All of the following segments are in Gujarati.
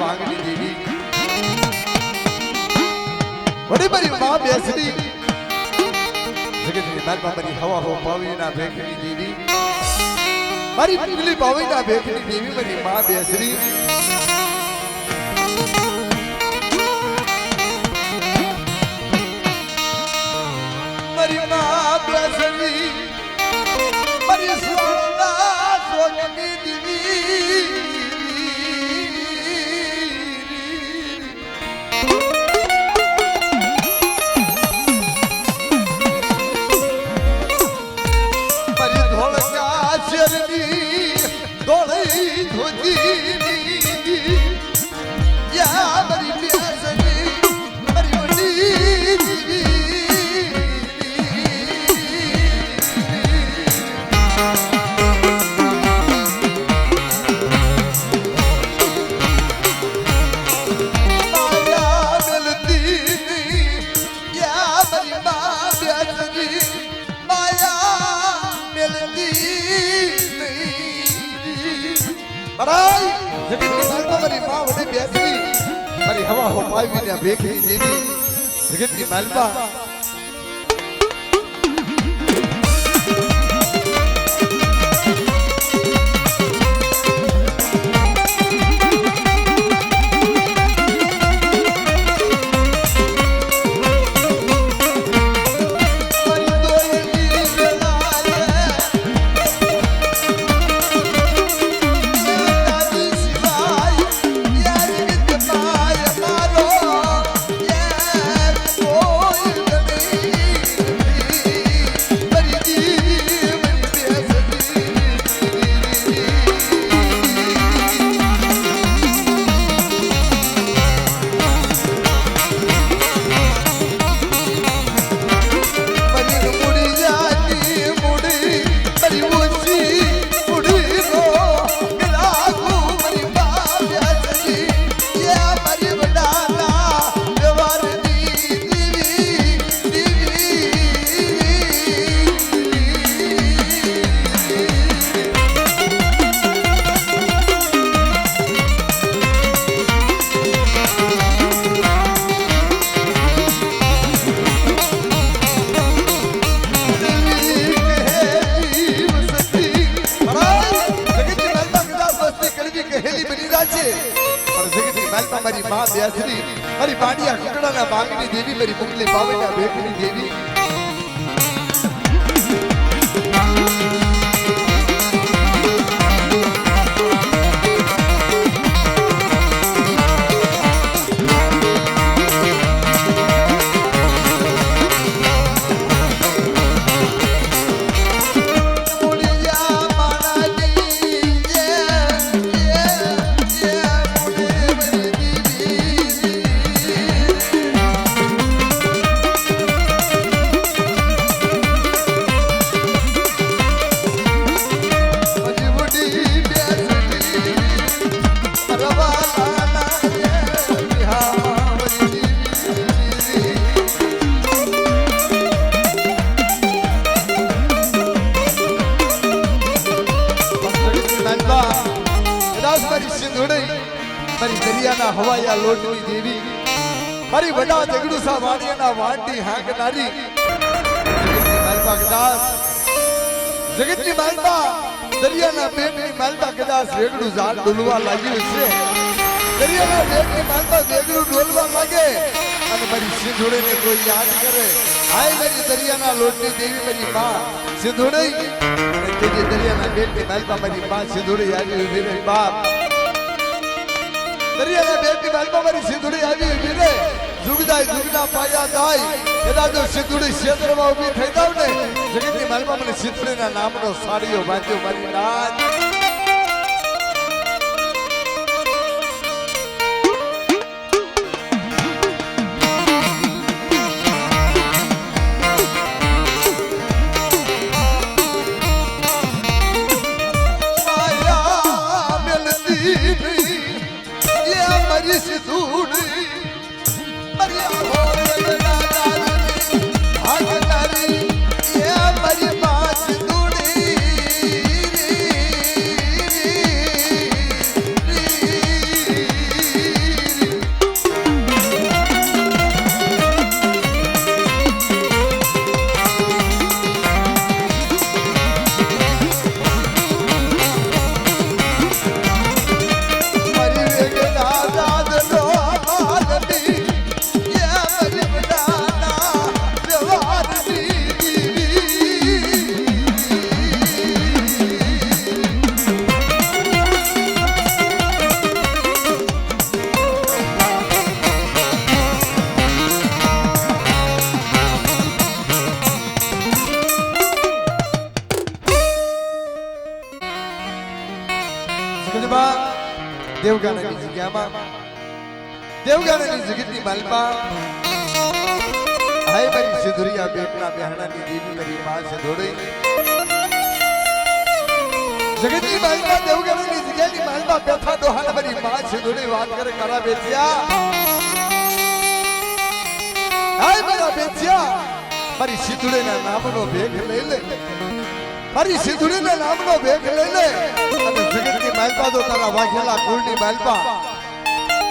ભાગની દેવી વડી મારી માં બેસરી જગતની માલમાં મારી હવા હો પાવીના ભેખની દેવી મારી પીલી પાવીના ભેખની દેવી મારી માં બેસરી મારી માં બેસરી મારી સોના સોગની દેવી હવા હો પાવીને ભેખની દેવી જગતની માલમાં મારી માં બેસરી મારી પાડિયા કુકડાના ભાગની દેવી મારી મુગલી પાવેના ભેખની દેવી મારી દરિયાના હવાયા લોટની દેવી મારી વડા જગડુસા વાડિયાના વાંડી હાંકનારી જગતની માલપા દરિયાના બેગની માલપા કદાચ વેગડું ઝાડ ડોલવા લાગ્યું છે દરિયાના બેગની માલપા વેગડું ડોલવા લાગે અને મારી સિંધુડીને કોઈ યાદ કરે હાય મારી દરિયાના લોટની દેવી મારી માં સિંધુડી અને તેજી દરિયાના બેગની માલપા મારી માં સિંધુડી આવી ઉભી રહી બાપ દરિયાના બેગની માલપા મારી સિંધુડી આવી ઉભી રે જુગદાય જુગના પાયા દાય કદાચ જો સિંધુડી ક્ષેત્રમાં ઉભી થઈ જાવ ને જગતની માલપા મને સિંધુડીના નામનો સાડીઓ બાંધ્યો મારી નાચ દરિયામાં દેવગાણાની જગતની માલપા હાય મારી સિંધુરિયા બેટના બહેણાની દેવી મારી માં છે દોડી જગતની માલપા દેવગાણાની જગ્યાની માલપા બેઠા ડોહાના મારી માં છે દોડી વાત કરે કરા બેચ્યા હાય મારા બેચ્યા મારી સિંધુડીના નામનો ભેખ લઈ લે મારી સિંધુડીના નામનો ભેખ લઈ લે અને જગતની માલપા તો તારા વાઘેલા કુળની માલપા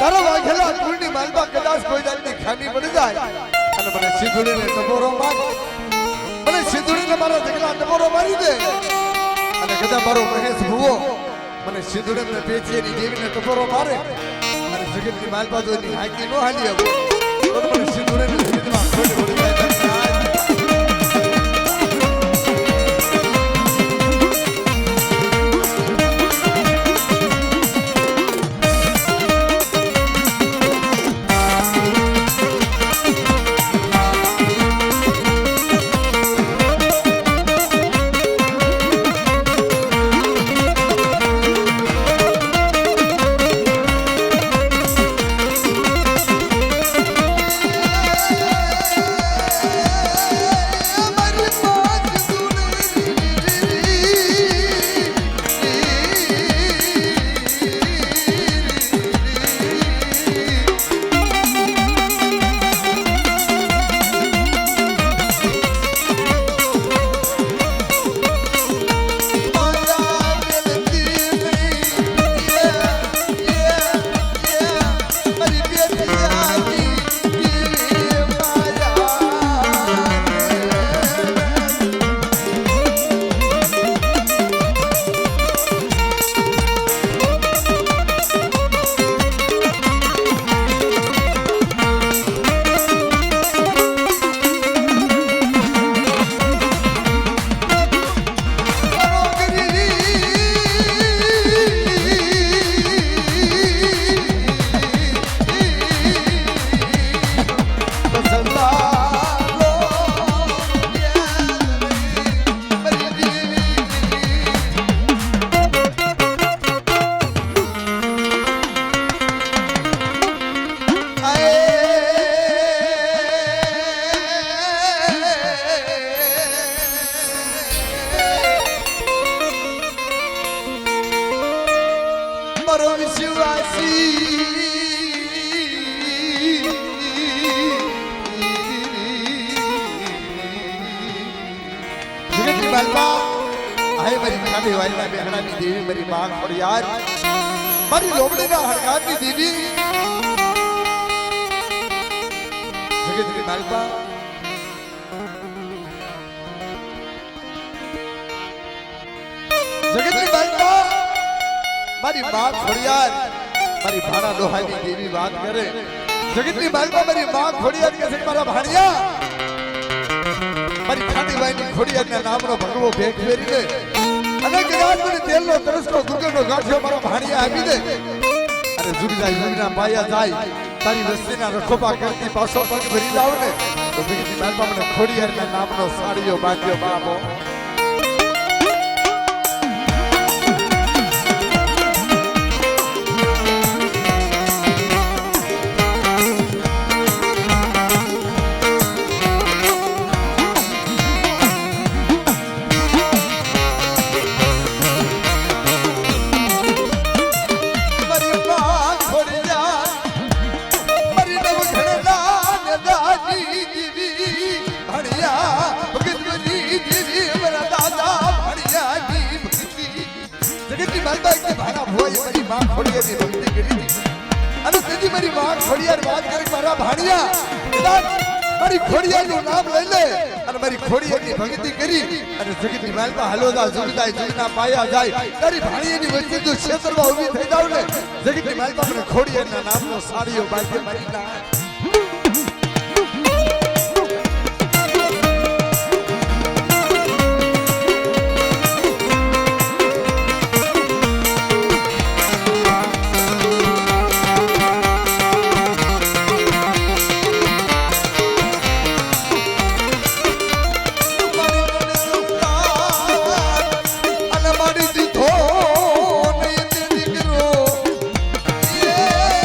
તારા વાઘેલા કુળની માલપા કદાચ કોઈ જાતની ખામી પડી જાય અને મને સિંધુડીને ટપોરો માર મને સિંધુડીને મારા જગલા ટપોરો મારી દે અને કદાચ મારો મહેશ ભુવો મને સિંધુડીને પેચીની દેવીને ટપોરો મારે અને જગતની માલપા તો એની હાકી ન હાલી આવો તો મને સિંધુડીને જગતમાં ખોટી પડી જાય देवी मेरी मां खोड़ियार मारी लोमड़ीना हड़कानी देवी जगतनी मालपा जगतनी मालपा मारी मां खोड़ियार मारी भाड़ा लोहानी देवी बात करे जगतनी मालपा मारी मां खोड़ियार कैसे मारा भाड़िया मारी खाटी वाइनी खोड़ियार ना नामनो भगवो भेख फेरी ले અને કદાચ મને તેલનો તરસનો ગુરગરનો ગાંઠિયો મારો ભાણિયા આપી દે અને જુગના પાયા જાય તારી વસ્તીના રખોપા કરતી પાછો પગ ભરી જાવ ને તો બીજી માલપા મને ખોડિયારના નામનો સાડીઓ બાંધ્યો બાપો મારી ખોડિયાનું નામ લઈ લે અને મારી ખોડિયાની ભક્તિ કરી અને જગતની માલપા હલોદા જુગદાય જુગના પાયા જાય તારી ભાણીયાની વચ્ચે જો ક્ષેત્રમાં ઊભી થઈ જાવ ને જગતની માલપા મને ખોડિયાના નામનો સાડીઓ બાંધે મારી ના Yeah.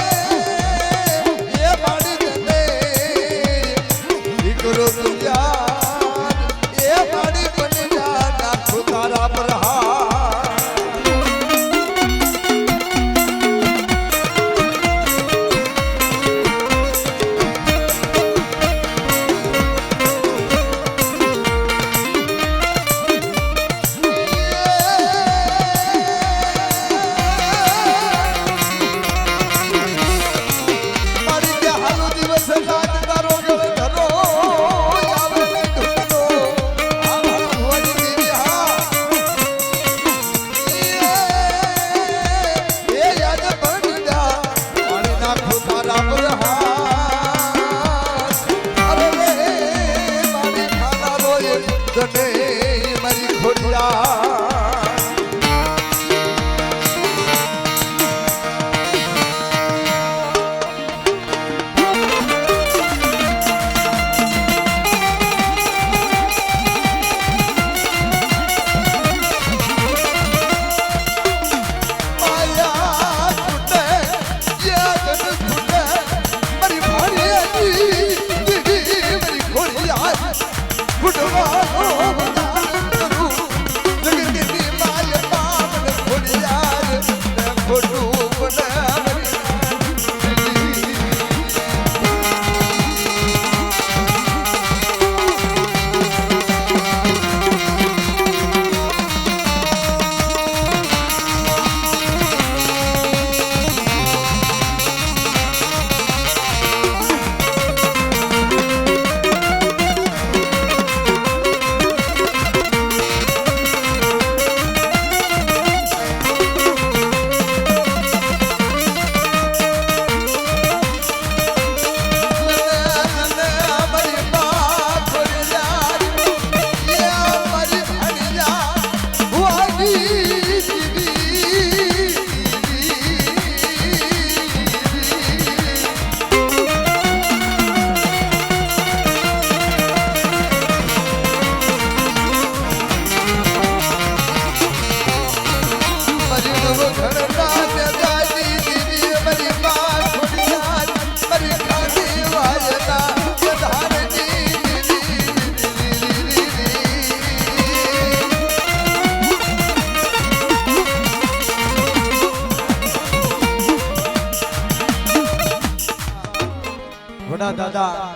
ઘોડા દાદા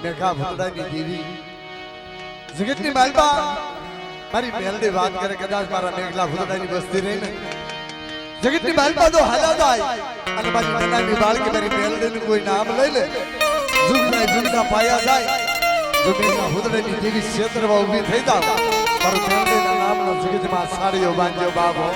મેઘા ભૂતડાની દેવી જગતની માલબા મારી મેલડી વાત કરે કદાચ મારા મેઘલા ભૂતડાની બસ્તી રહી ને જગતની માલબા તો હાલા જાય અને મારી નાની બાળકી મારી મેલડીનું કોઈ નામ લઈ લે જુગના પાયા જાય જો મેઘલા ભૂતડાની દેવી ક્ષેત્રમાં ઊભી થઈ જાવ મારું મેલડીના નામનો જગતમાં સાડીઓ બાંધ્યો બાબો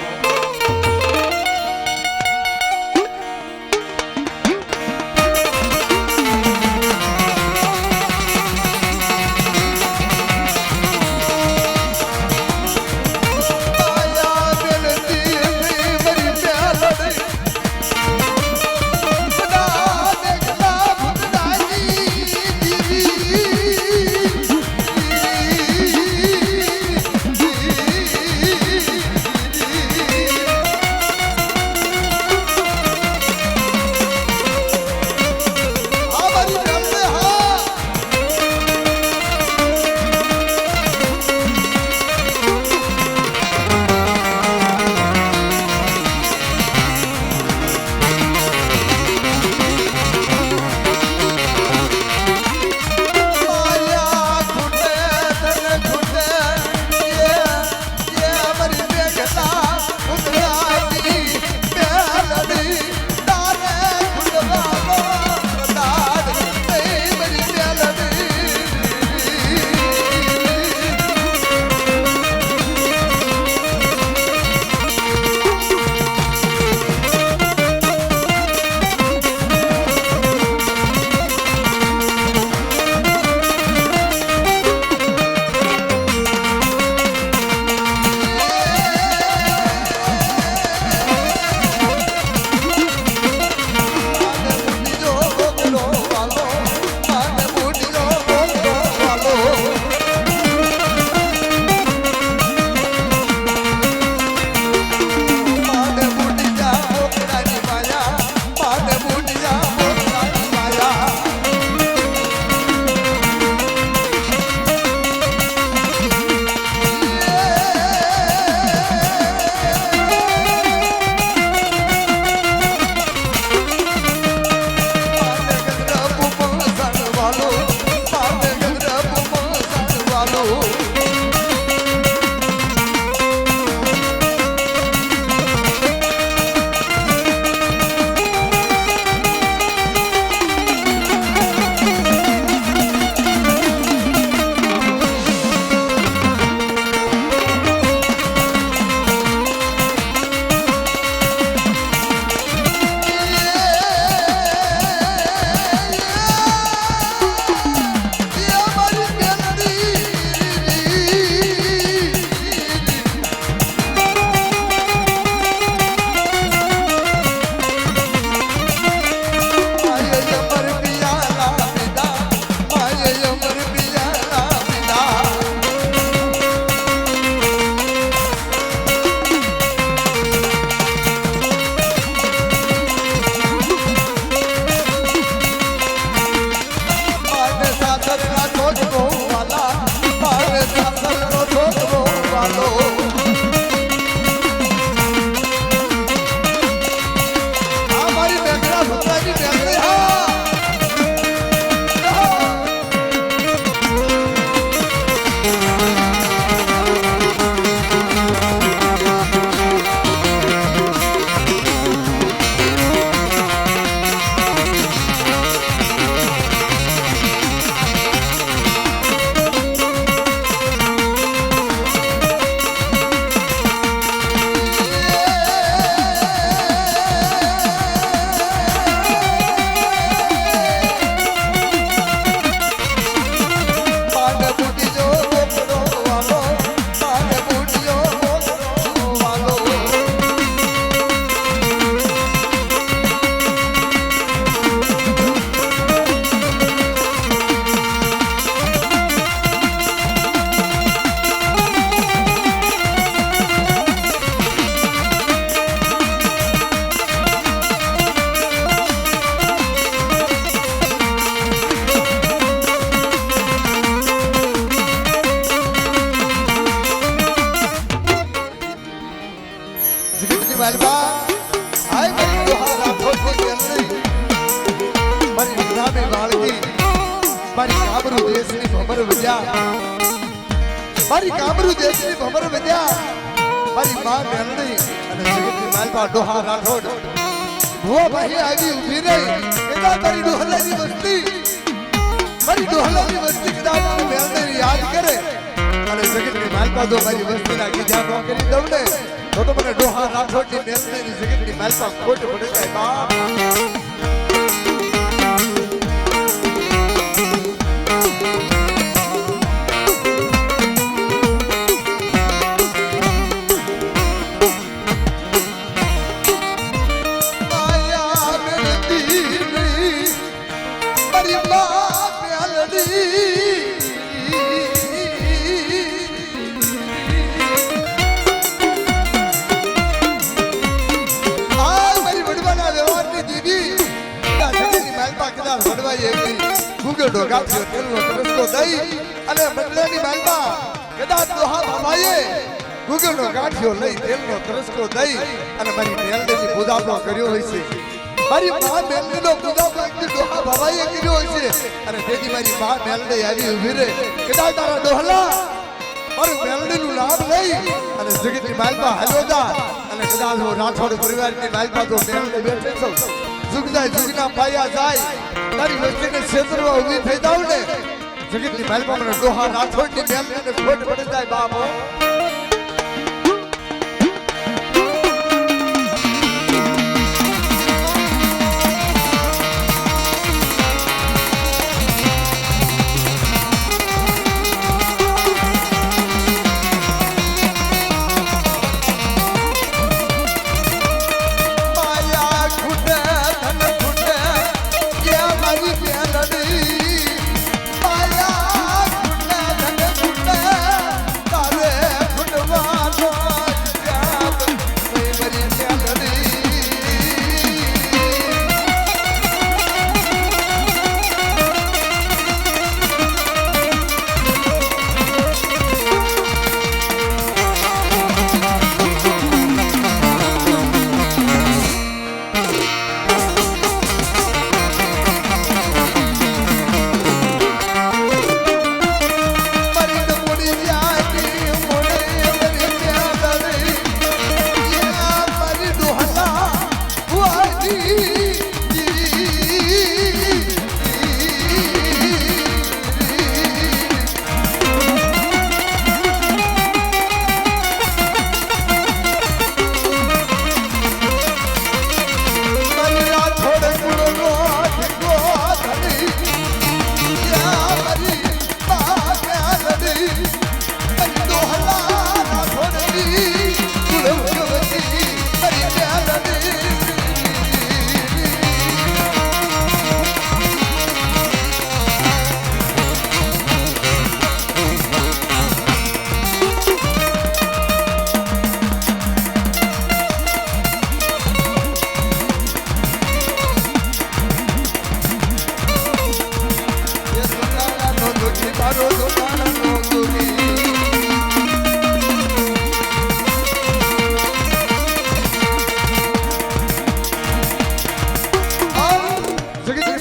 કામરૂ દેશની ભમર વજા મારી કામરૂ દેશની ભમર વજા મારી માં મેલડી અને જગતની માલપા ડોહા રાઠોડ ભુવા ભાઈ આવી ઊભી રહી એના તારી ડોહલાની વસ્તી મારી ડોહલાની વસ્તી કદાચ મેલડીને યાદ કરે અને જગતની માલપા જો મારી વસ્તીના કીધા ન કરી દઉં ને તો મને ડોહા રાઠોડની મેલડીની જગતની માલપા ખોટ પડે જાય બાપ ઢોકાવ્યો તેલનો તરસ્કો દઈ અને મંડળની માલમાં કદાચ દોહા બાબાએ ગુગળનો ગાંઠિયો લઈ તેલનો તરસ્કો દઈ અને મારી મેલડીની પૂજાપો કર્યો હોય છે મારી મા મેલડીનો પૂજાપો દોહા બાબાએ કર્યો હોય છે અને તેથી મારી મા મેલડી આવી ઊભી રહે કદાચ તારા ડોહલા મારું મેલડીનું નામ લઈ અને જગતની માલમાં હાલ્યો જા અને કદાચ હું રાઠોડ પરિવારની માલમાં તો મેલડી બેઠે છું જુગદાય જુગના પાયા જાય તારી વસ્તીને ક્ષેત્રમાં ઊભી થઈ જાવ ને જગતની માલમાં મને ડોહા રાઠોડની મેલડીને ખોટ પડી જાય બાપો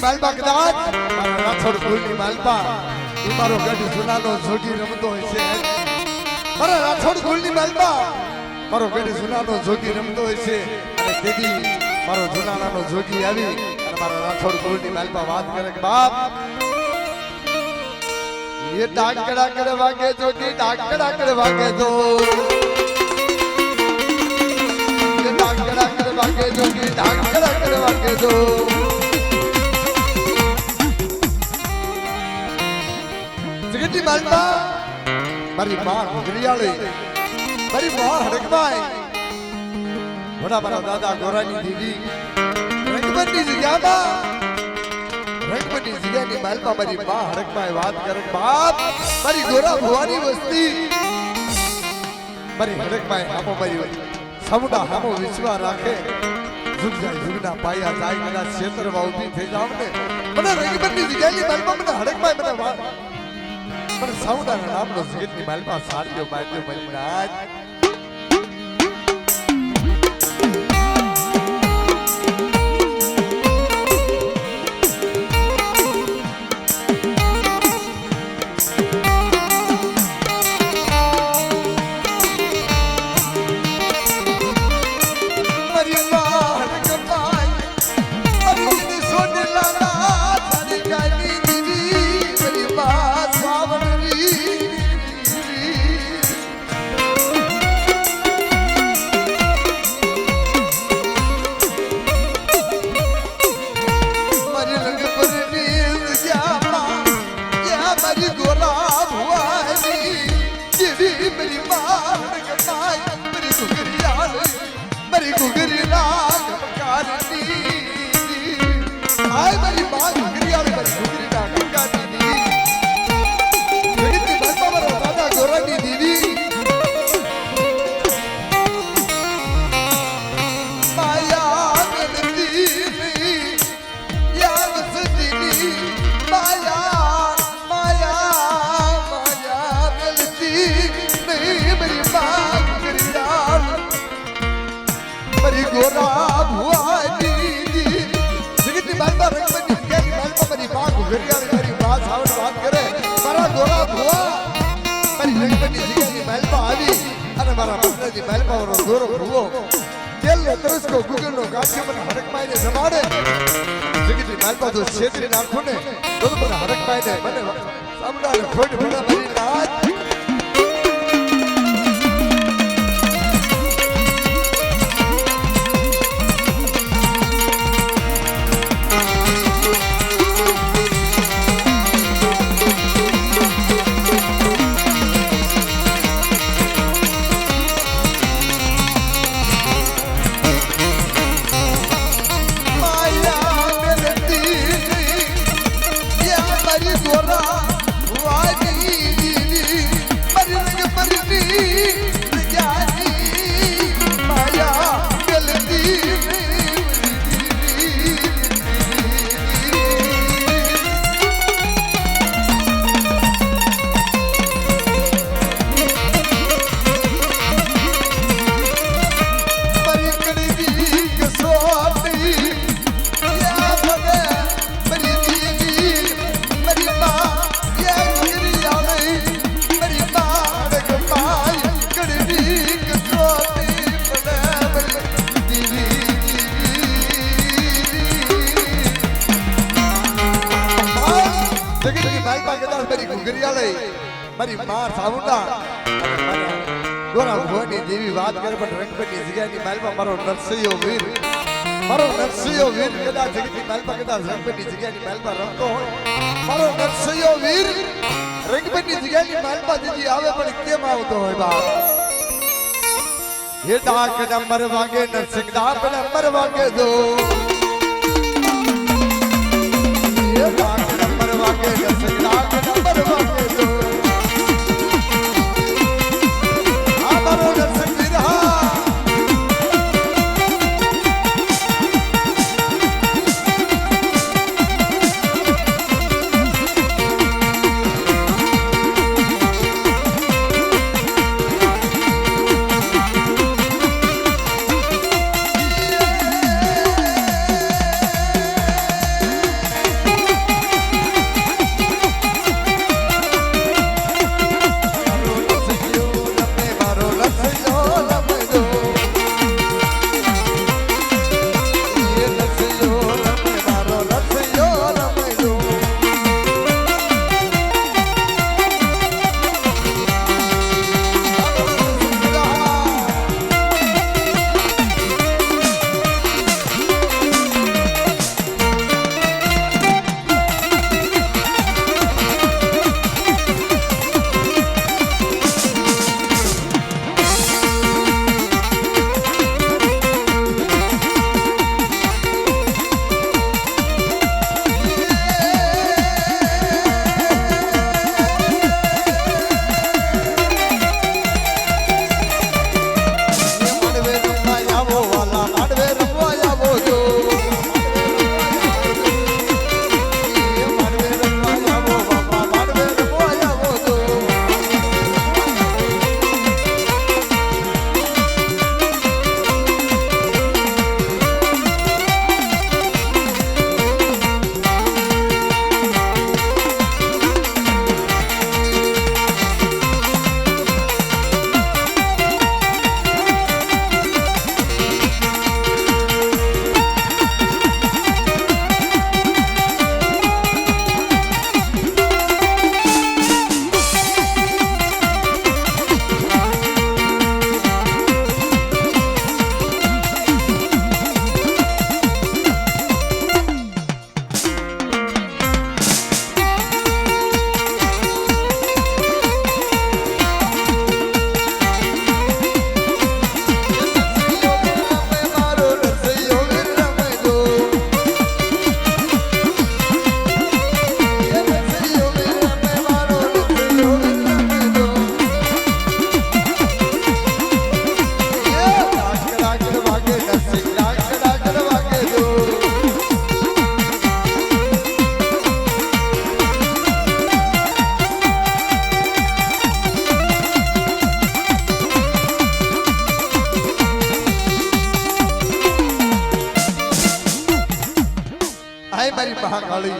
માલપા કદાચ મારા રાઠોડ કુળની માલપા એ મારો ગઢ જુનાનો જોગી રમતો હોય છે મારા રાઠોડ કુળની માલપા મારો ગઢ જુનાનો જોગી રમતો હોય છે અને તેથી મારો જુનાનાનો જોગી આવી અને મારા રાઠોડ કુળની માલપા વાત કરે કે બાપ ये डाकड़ा कर वागे जो की डाकड़ा कर वागे जो ये डाकड़ा कर वागे जो की डाकड़ा कर वागे जो जगती मालपा मारी मां घरियाली मारी मां हड़कबाई बड़ा बड़ा दादा गोरानी दीदी रंगबंदी जगह रंगमती जिगानी मालपा मारी मां हड़कबाई बात करे बाप मारी गोरा भुवानी वस्ती मारी हड़कबाई हमो मारी समुदा हमो विश्वा राखे जुग जाय जुगना पाया जाय कदा क्षेत्र में ऊभी થઈ જાવ ને મને રંગબંધી જીગાની માલપા મને હડકબાઈ મને મને સૌડા નામનો જીગની માલપા સાડ્યો બાંધ્યો મનરાજ મારી ગોરા ભુવાની જેવી મારી માર કમાય મારી ગુગરિયાળ મારી ગુગરી રાગ કારની આય મારી માર ગુગરિયાળ મારી ગુગરી રાગ કારની જગતની માતા મારા દાદા ગોરાની દેવી માયા ગણતી યાર સજીની માયા ગોરા ભુવાની જગતની માલમાં રંગમંડી જગ્યાની માલમાં મારી માં ઘરિયાળી મારી માં સાવન વાત કરે મારા ગોરા ભુવા મારી રંગમંડી જગ્યાની માલમાં આવી અને મારા પત્નીની માલમાં મારો ગોરો ભુવો તેલનો તરસકો ગુગલનો ગાંઠિયો મને હરકમાઈને જમાડે જગતની માલમાં જો છેતરી નાખું ને તો મને હરકમાઈને મને સામડાને ખોટ ભણા મારી નાચ મારી માં સામુંડા ગોરા ભુવાની દેવી વાત કરે પણ રંગપટની જગ્યાની માલમાં મારો નરસિંહો વીર કદાચ જગતની માલમાં કદાચ રંગપટની જગ્યાની માલમાં રમતો હોય મારો નરસિંહો વીર રંગપટની જગ્યાની માલમાં દીદી આવે પણ કેમ આવતો હોય બાપ એ ડાક નંબર વાગે નરસિંહ ડાક નંબર વાગે દો એ ડાક નંબર વાગે નરસિંહ ડાક નંબર વાગે દો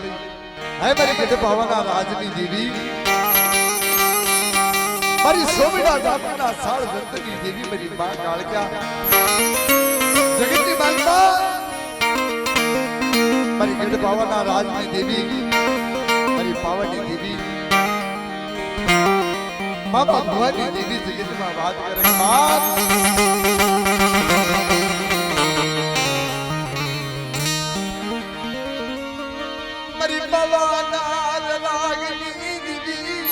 હે મારી ગઢ પાવાના રાજની દેવી મારી સોમીના જાતના સાળ જંતની દેવી મારી માં કાળકા જગતની માલપા મારી ગઢ પાવાના રાજની દેવી મારી પાવનની દેવી મામા ભવાની દેવી જગતમાં વાત કરે બાપ મારી પાવાના રાજની દેવી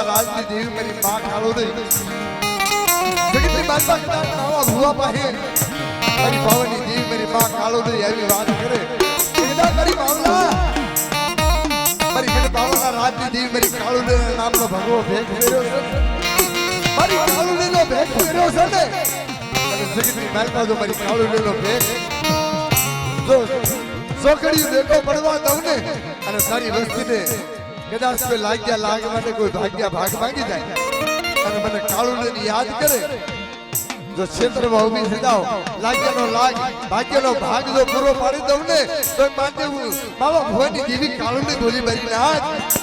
રાજની દેવી મારી માં કાળો દે જગતની માતા કદાચ નાવા ભુવા પાહે મારી પાવનની દેવી મારી માં કાળો દે આવી વાત કરે કદા કરી માવલા મારી ગઢ પાવનના રાજની દેવી મારી કાળો દે નામનો ભગવો ભેટ કર્યો છે મારી કાળો દે નો ભેટ કર્યો છે ને અને જગતની માતા જો મારી કાળો દે નો ભેટ જો સોકડી દેખો પડવા દઉં ને અને સારી વસ્તીને કદાચ કોઈ લાગ્યા લાગ માટે કોઈ ભાગ્યા ભાગ માંગી જાય અને મને કાળુને યાદ કરે જો ક્ષેત્રમાં ઉભી થઈ જાવ લાગ્યાનો લાગ ભાગ્યનો ભાગ જો પૂરો પાડી દઉં ને તો માટે હું મામા ભવાની દેવી કાળુને ગોલી મારી નાખ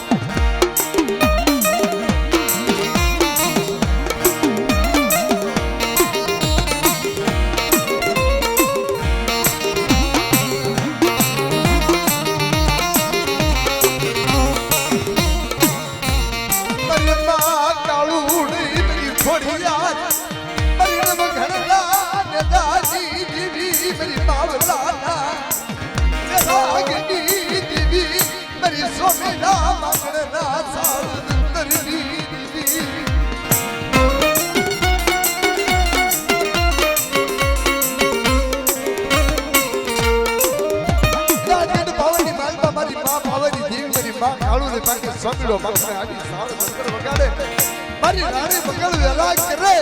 મારી રાણી મંગળ વેલા કરે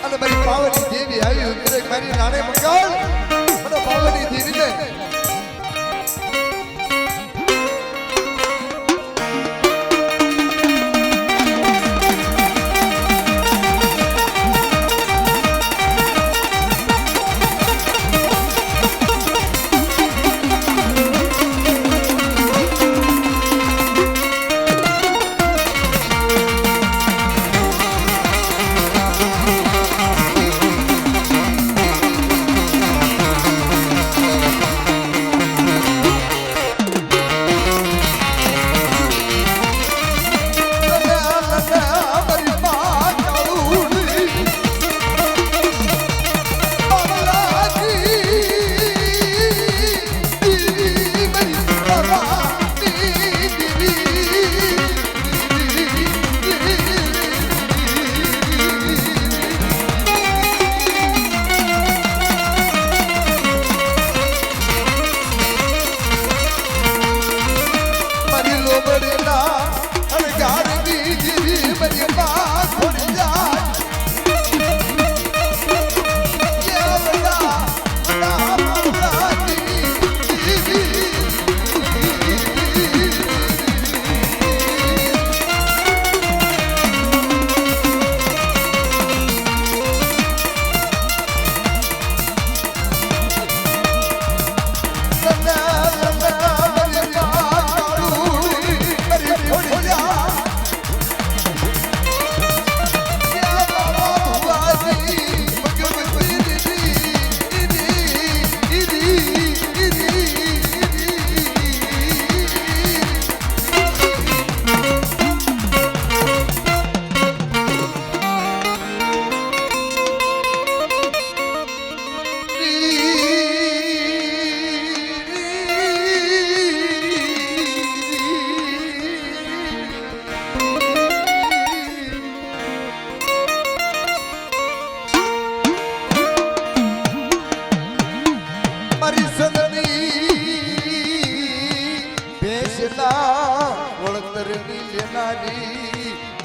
અને મારી પાવની દેવી આવી કરે મારી રાણી મંગળ મને પાવની દેવીને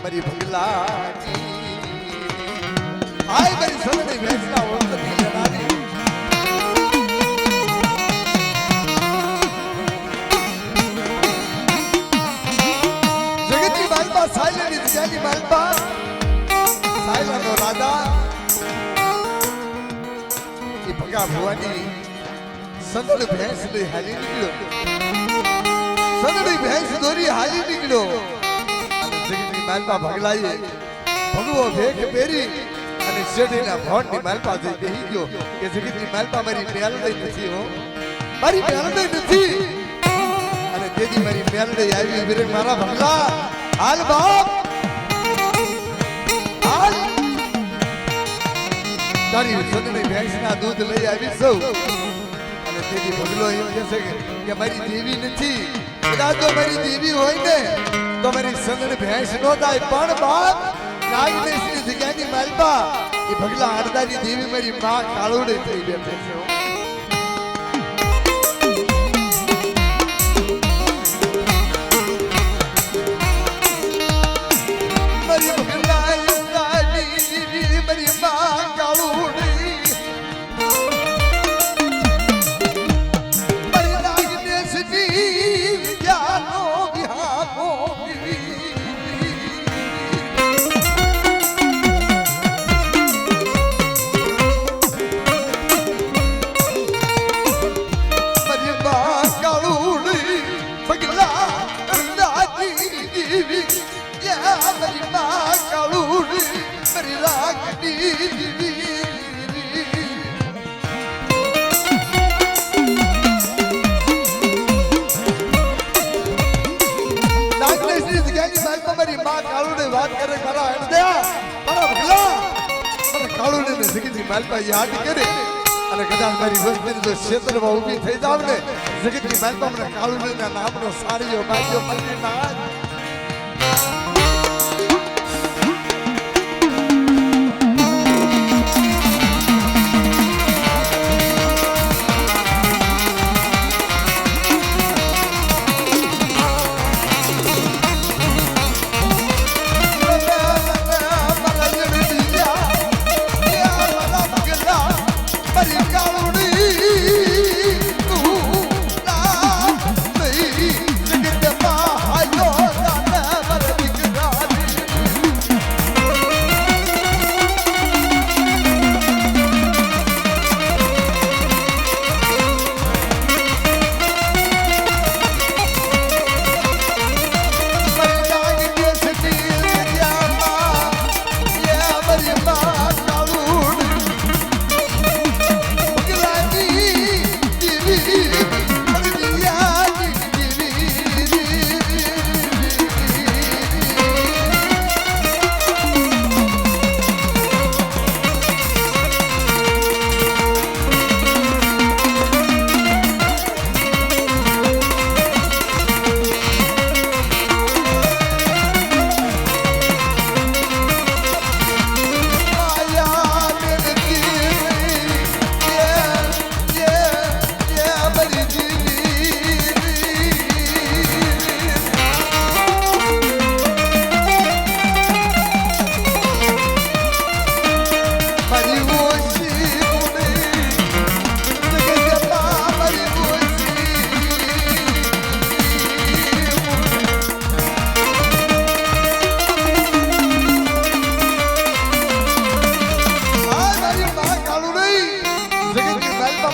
મારી ભગલાની આય મારી સદની ભેંસના ઓળખની લેનારી જગતની માલપા સાયલાની જગ્યાની માલપા સાયલાનો રાજા એ ભગા ભવાની સદળ ભેંસ લઈ હાલી નીકળ્યો સદળી ભેંસ દોરી હાલી નીકળ્યો જગતની માલપા ભગલાઈએ ભગવો ભેખ પહેરી અને શેઠીના ભોંડની માલપા જઈ બેહી ગયો કે જગતની માલપા મારી મેલડી નથી હો મારી મેલડી નથી અને તેજી મારી મેલડી આવી વિરે મારા ભગલા હાલ બાપ હાલ તારી સદની ભેંસના દૂધ લઈ આવી સૌ અને તેજી ભગલો એમ કહે છે કે મારી દેવી નથી કદાચ તો મારી દેવી હોય ને તો મારી સંગણ ભેંસ નો થાય પણ બાપ નાગદેશની જગ્યાની માલપા એ ભગલા આરદાની દેવી મારી માં કાળુડી થઈ બેઠે છે મારી ભગલા આરદાની દેવી મારી માં કાળુડી મારી નાગદેશની વિદ્યાનો વિહામો માલપા યાદ કરે અને કદાચ મારી વસ્તીની જો ક્ષેત્રમાં ઊભી થઈ જાવ ને જગતની માલપા મને કાળુડીના નામનો સાડીઓ બાજીઓ મંદિર ના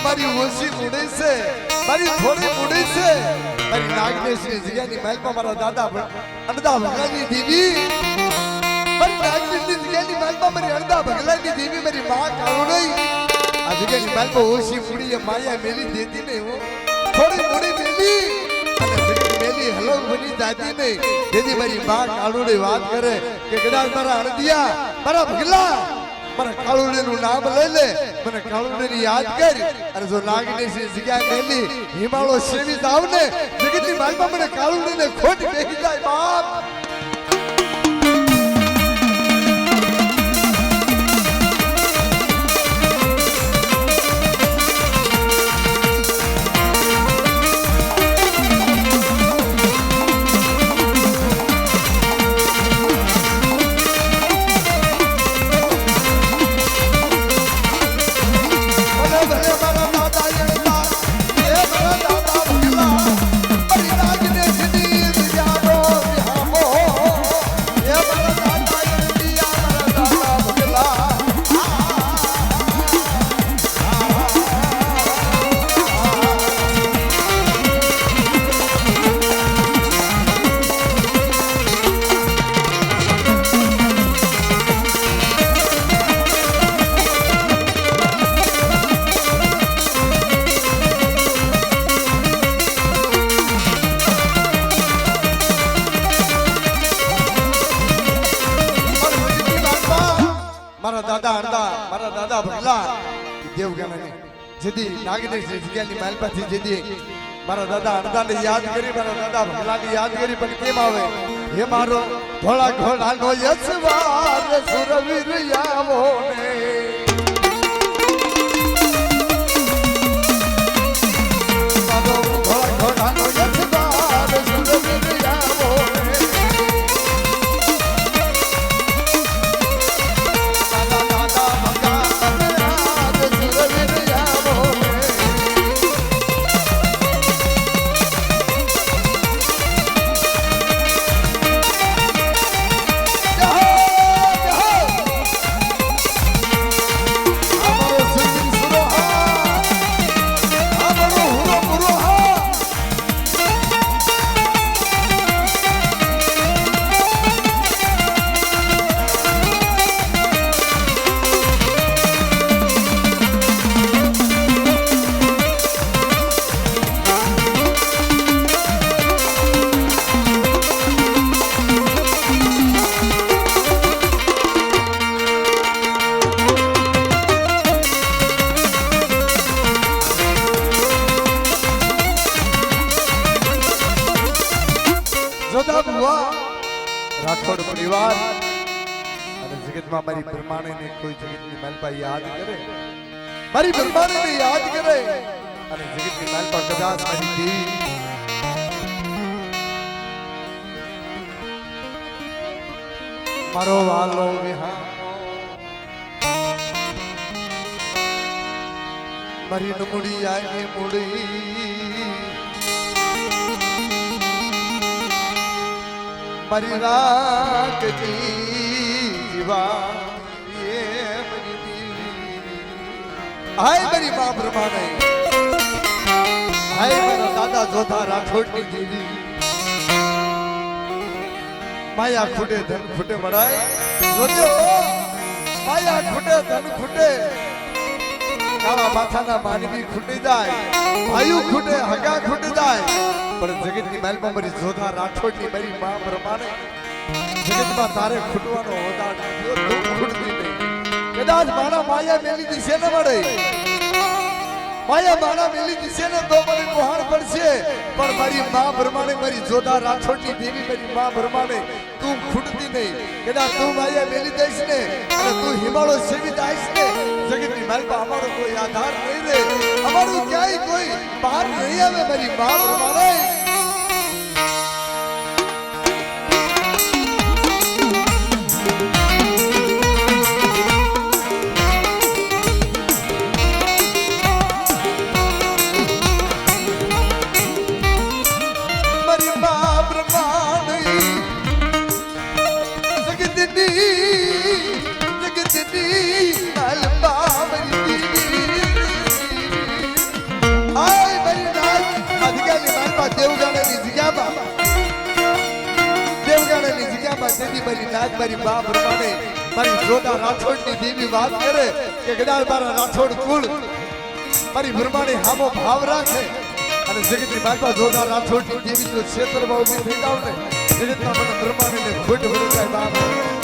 મારી ઓછી ઉડે છે મારી થોડી ઉડે છે મારી નાગદેશની જગ્યાની માલપા મારા દાદા અડધા ભગલાની દેવી મારી નાગદેશની જગ્યાની માલપા મારી અડધા ભગલાની દેવી મારી માં કાળુડી આ જગ્યાની માલપા ઓછી ઉડી માયા મેલી દેતી ને હું થોડી ઉડી મેલી અને જગ્યાની મેલી હલવ બની જાતી નહીં તેથી મારી માં કાળુડી વાત કરે કે કદાચ મારા અડધિયા મારા ભગલા મારા કાળુડીનું નામ લઈ લે મને કાળુડીની યાદ કર અને જો નાગની જગ્યા મેલી હિમાળો સેવી જાવ ને જગતની માલપા મને કાળુડીને ખોટ બેહી જાય બાપ જેથી નાગને જગ્યાની માલપાથી જેથી મારા દાદા અણદાને યાદ કરી મારા દાદા ભગલાને યાદ કરી પણ કેમ આવે હે મારો ધોળા ઘોડાનો યશવાર સુરવીર આવો ને મારો ધોળા ઘોડાનો યશવાર સુરવીર આવો ને દાદા દાદા ભગલાન સુરવીર આવો ને રાઠોડ પરિવાર અને જગતમાં મારી બ્રહ્માણીને કોઈ જગતની માલપા યાદ કરે મારી બ્રહ્માણીને યાદ કરે અને જગતની માલપા કદાચ મારી દેવી મારો વાલો વિહામો મારી નમુડી આગે મુડી મારી રાખજી જીવા હાય મારી મા બ્રહ્માને હાય મારા દાદા જોધા રાઠોડની દેવી માયા ખૂટે ધન ખૂટે મળાય જોજો માયા ખૂટે ધન ખૂટે કાળા માથાના માનવી ખૂટી જાય ભાઈઓ ખૂટે હગા ખૂટી જાય પણ જગતની માલમાં મારી જોધા રાઠોડની મારી મા બ્રહ્માને જગતમાં તારે ખૂટવાનો ઓદાડ થયો તું ખૂટતી નહીં કદાચ મારા માયા મેલી દિશે ન મળે માયા મારા મેલી દિશે ને તો મને કોહાણ પડશે પણ મારી મા બ્રહ્માને મારી જોધા રાઠોડની દેવી મારી મા બ્રહ્માને તું ખૂટતી નહીં કદાચ તું માયા મેલી દઈશ ને અને તું હિમાલય સેવી દઈશ ને જગતની માલમાં અમારો કોઈ આધાર નહીં રે અમારું ક્યાંય કોઈ બહાર નહીં આવે મારી મા બ્રહ્માને મારી બા બ્રહ્માને મારી જોધા રાઠોડની દેવી વાત કરે કે કદાચ મારા રાઠોડ કુળ મારી બ્રહ્માને હામો ભાવ રાખે અને જગતની માતા જોધા રાઠોડની દેવી જો ક્ષેત્રમાં ઉભી થઈ જાવ ને જગતમાં મને બ્રહ્માને ખોટ ભરી જાય બાપ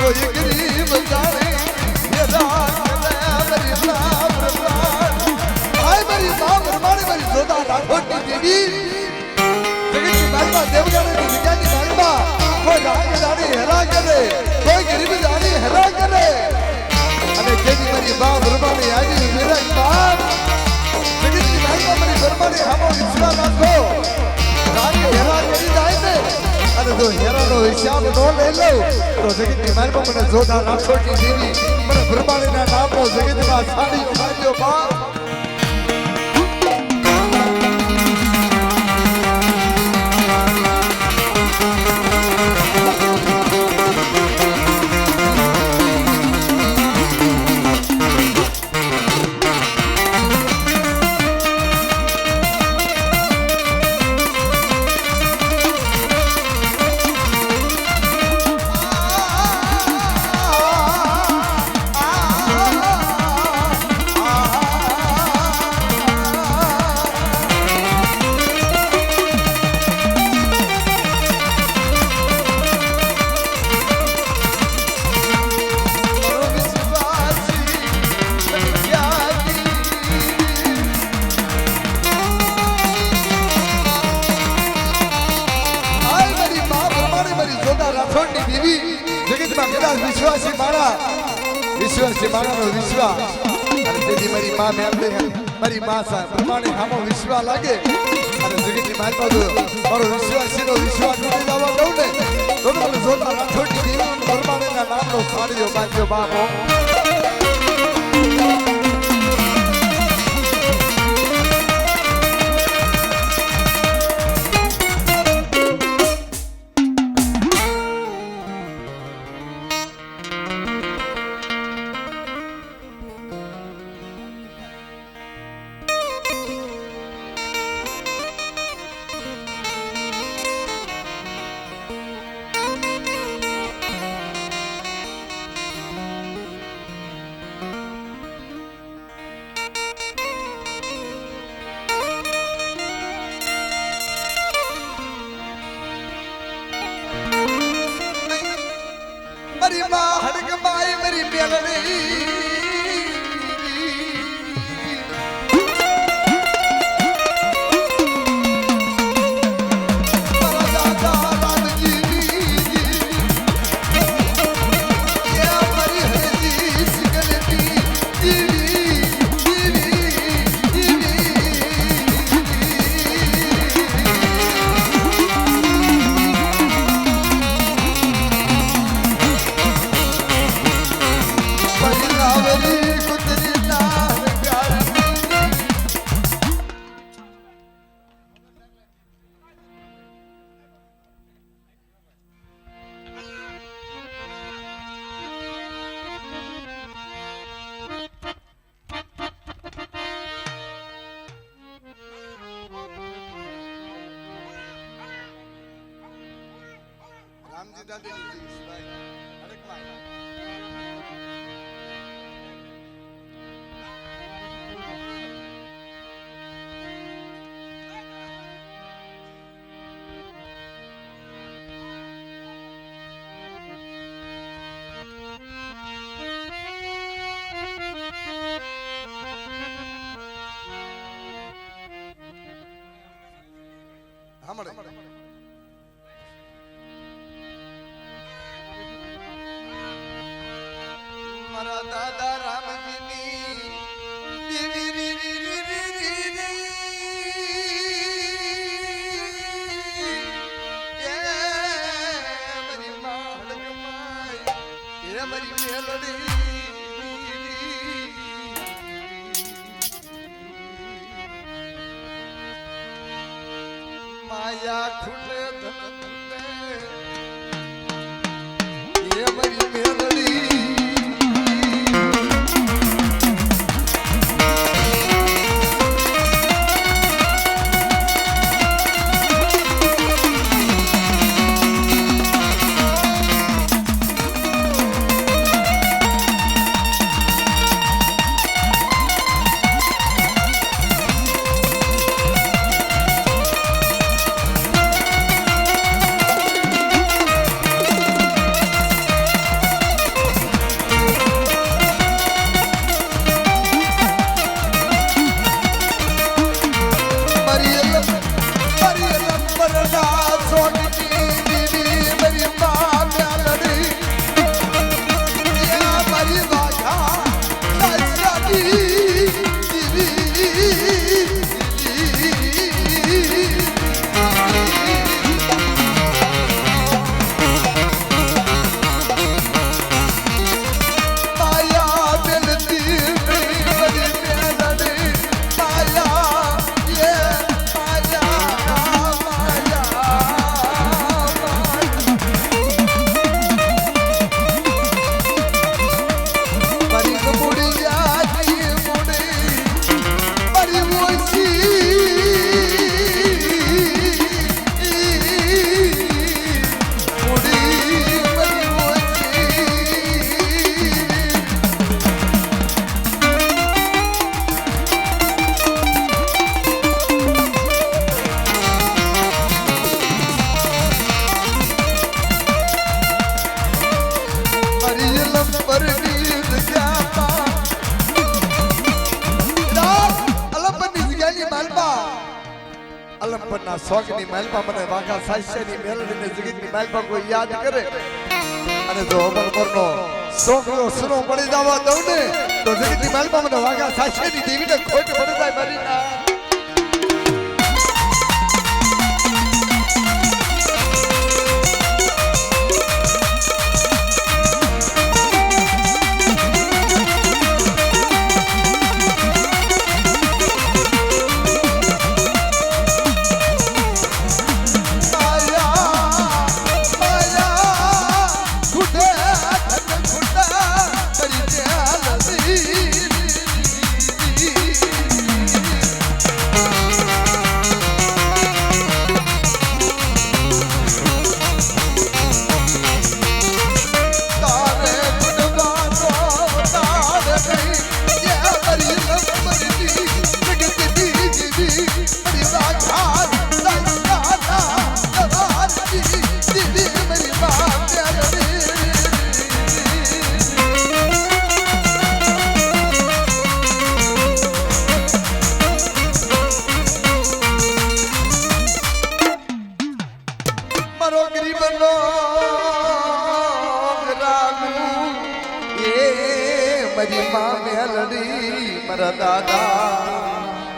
કોઈ ગરીબ જાણે હેરા કરે મારી મા પ્રમાણ આય મારી મા પ્રમાણે મારી જોતા રાઠોડની દેવી જગતની માલમાં દેવગાની જગ્યાની માલમાં કોઈ રાગ જાણી હેરા કરે કોઈ ગરીબ જાણી હેરા કરે અને કેવી મારી મા પ્રમાણે આવી વિરાજમાન જગતની માલમાં મારી પ્રમાણે હામો વિશ્વાસ રાખો રાગ હેરા કરી જાય ને અને જો હેરાનો હિસાબ નો લઈ લઉં તો જગતની માલમાં મને જોતા રાઠોડની દેવી મને પ્રમાણેના નામનો જગતમાં સાડીઓ બાંધ્યો બાપ વિશ્વાસી મારાનો વિશ્વાસ અને તેથી મારી મા મેળવે મારી મા સાહેબ પ્રમાણે હામો વિશ્વાસ લાગે અને જગતની માતા જો મારો વિશ્વાસીનો વિશ્વાસ તૂટી જવા દઉં ને તો મને જોતા રાઠોડની દેવી પ્રમાણેના નામનો સાડીઓ બાંધ્યો બાપો મારી માં હડક માય મારી બેલડી રામજી દાદી મારા દાદા રામજીની દેવી રી રી રી રી રી રી એ મારી માડક માય એ મારી મેલડી માયા ખૂટે ધનને એ મારી મેલડી ઉપરના શોખની માલપા મને વાઘા સાહિત્યની મેલડીને જગતની માલપા કોઈ યાદ કરે અને જો અમરપરનો શોખનો સુનો મળી જવા દઉં ને તો જગતની માલપા મને વાઘા સાહિત્યની દેવીને ખોટ પડી જાય મારી ના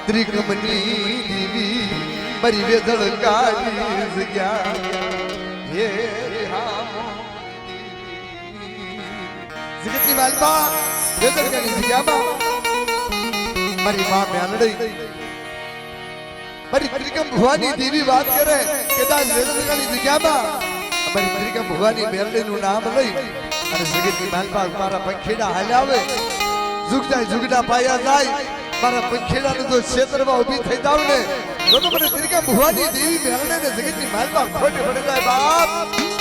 ત્રિકમની દીવી મારી વેદળ કાઢી જગ્યા હે જગતની માલપા વેદળ કાઢી જગ્યામાં મારી માં મેલડી મારી ત્રિકમ ભવાની દેવી વાત કરે કદાચ વેદળ કાઢી જગ્યામાં મારી ત્રિકમ ભવાની મેલડીનું નામ લઈ અને જગતની માલપા મારા પંખીડા હાલ્યા આવે ઝુક જાય ઝુકડા પાયા જાય મારા પંખીડાનું જો ક્ષેત્રમાં ઊભી થઈ જાવ ને તો મને ત્રિકા ભુવાની દેવી મેલને જગતની માલમાં ખોટ પડી જાય બાપ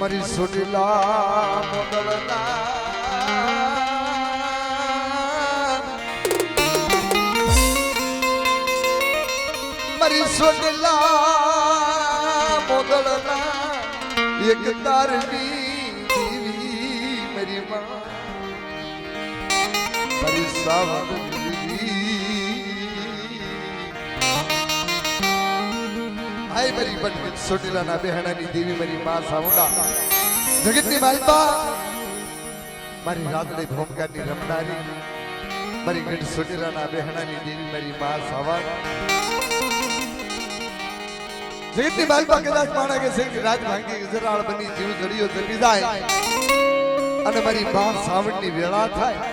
મારી સોટીલા મોગલના મારી સોટીલા મોગલના એક તારની દેવી મારી માં મારી સાવંતરી હાય મારી બટ સોટીલાના બેહણાની દેવી મારી માં સાવડા જગતની માલપા મારી રાતડી ભોમકાની રમનારી મારી ગઢ સોટીલાના બેહણાની દેવી મારી માં સાવડ જગતની માલપા કદાચ માણા કે છે કે રાત ભાંગી જરાળ બની જીવ જડિયો જપી જાય અને મારી માં સાવડની વેળા થાય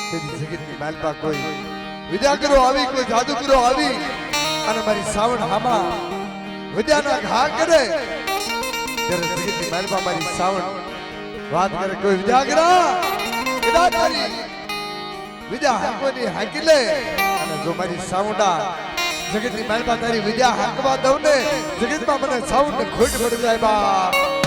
તેથી જગતની માલપા કોઈ વિદ્યાગરો આવી કોઈ જાદુગરો આવી અને મારી સાવણ હામા વિદ્યાના ઘા કરે ત્યારે જગતની માલપા મારી સાવણ વાત કરે કોઈ વિદ્યાગરા કદાચ તારી વિદ્યા હાંકવાની હાંકી લે અને જો મારી સાવડા જગતની માલપા તારી વિદ્યા હાંકવા દઉં ને જગતમાં મને સાવણ ને ખોટ પડી જાય બા